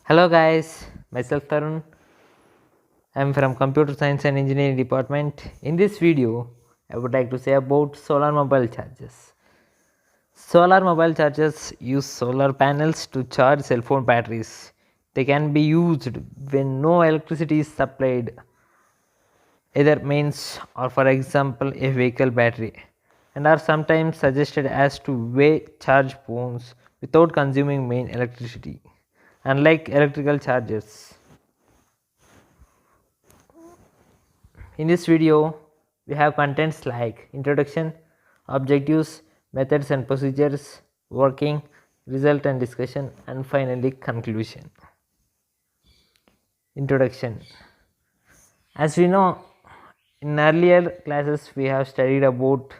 Hello guys, myself Tarun. I'm from Computer Science and Engineering Department. In this video, I would like to say about solar mobile chargers. Solar mobile chargers use solar panels to charge cell phone batteries. They can be used when no electricity is supplied, either mains or for example a vehicle battery, and are sometimes suggested as two-way charge phones without consuming main electricity, unlike electrical chargers. In this video, we have contents like introduction, objectives, methods and procedures, working, result and discussion, and finally conclusion. Introduction. As we know, in earlier classes we have studied about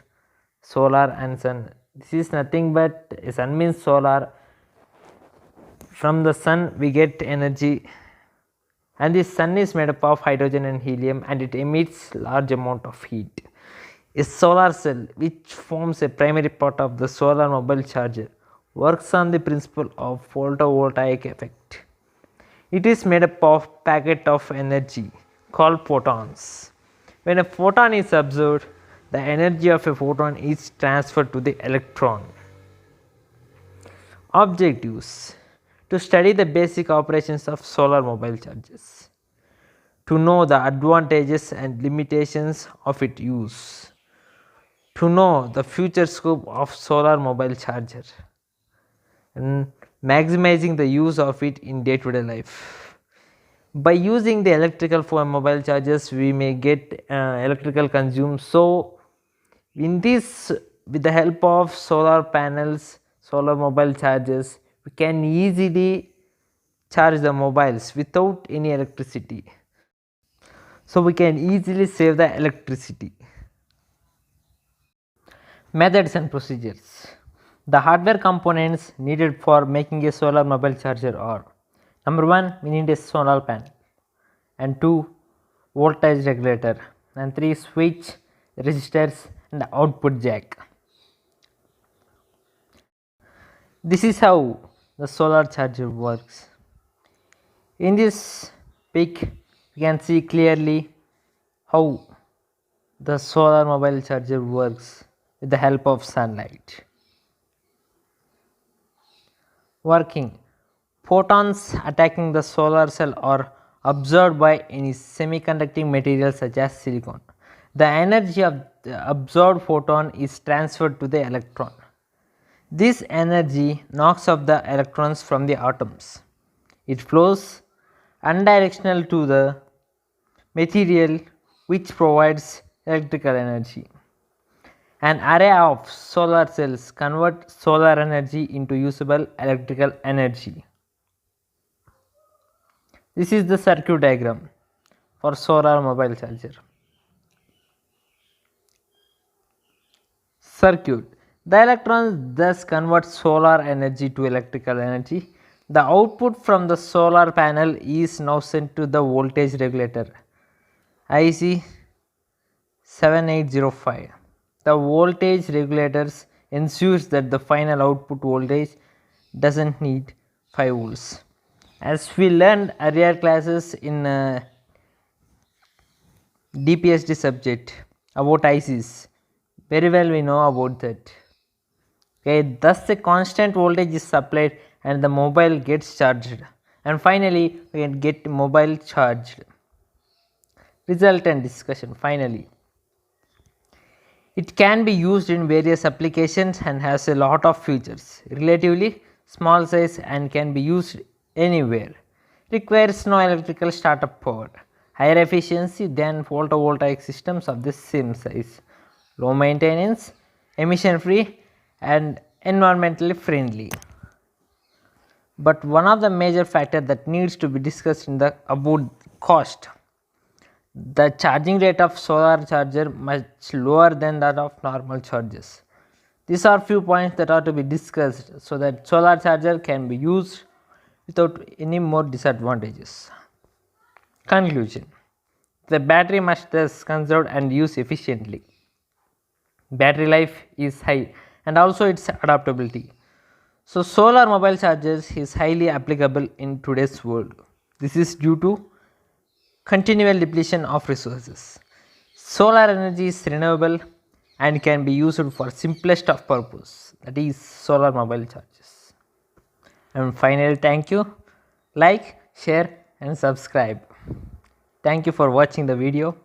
solar and sun. This is nothing but sun means solar. From the sun we get energy, and the sun is made up of hydrogen and helium, and it emits large amount of heat. A solar cell, which forms a primary part of the solar mobile charger, works on the principle of photovoltaic effect. It is made up of packet of energy called photons. When a photon is absorbed, the energy of a photon is transferred to the electron. Objectives: to study the basic operations of solar mobile chargers, to know the advantages and limitations of its use, to know the future scope of solar mobile charger, and maximizing the use of it in day-to-day life. By using the electrical for mobile chargers, we may get electrical consumed. So in this, with the help of solar panels, solar mobile chargers, we can easily charge the mobiles without any electricity. So we can easily save the electricity. Methods and procedures. The hardware components needed for making a solar mobile charger are: number 1, we need a solar panel, and 2, voltage regulator, and 3, switch, resistors, and output jack. This is how the solar charger works. In this pic, we can see clearly how the solar mobile charger works with the help of sunlight. Working: photons attacking the solar cell are absorbed by any semiconducting material such as silicon. The energy of the absorbed photon is transferred to the electron. This energy knocks off the electrons from the atoms. It flows unidirectional to the material, which provides electrical energy. An array of solar cells convert solar energy into usable electrical energy. This is the circuit diagram for solar mobile charger. Circuit: the electrons thus convert solar energy to electrical energy. The output from the solar panel is now sent to the voltage regulator IC 7805. The voltage regulators ensures that the final output voltage doesn't need 5 volts. As we learned earlier classes in DPSD subject about ICs, very well we know about that. Okay, thus a constant voltage is supplied and the mobile gets charged, and finally we can get mobile charged. Result and discussion. Finally, it can be used in various applications and has a lot of features. Relatively small size and can be used anywhere. Requires no electrical startup power. Higher efficiency than photovoltaic systems of the same size. Low maintenance, emission free, and environmentally friendly. But one of the major factors that needs to be discussed in the about cost. The charging rate of solar charger much lower than that of normal chargers. These are few points that are to be discussed so that solar charger can be used without any more disadvantages. Conclusion: the battery must thus conserved and used efficiently. Battery life is high and also its adaptability. So solar mobile chargers is highly applicable in today's world. This is due to continual depletion of resources. Solar energy is renewable and can be used for simplest of purpose, that is solar mobile chargers. And finally, thank you. Like, share and subscribe. Thank you for watching the video.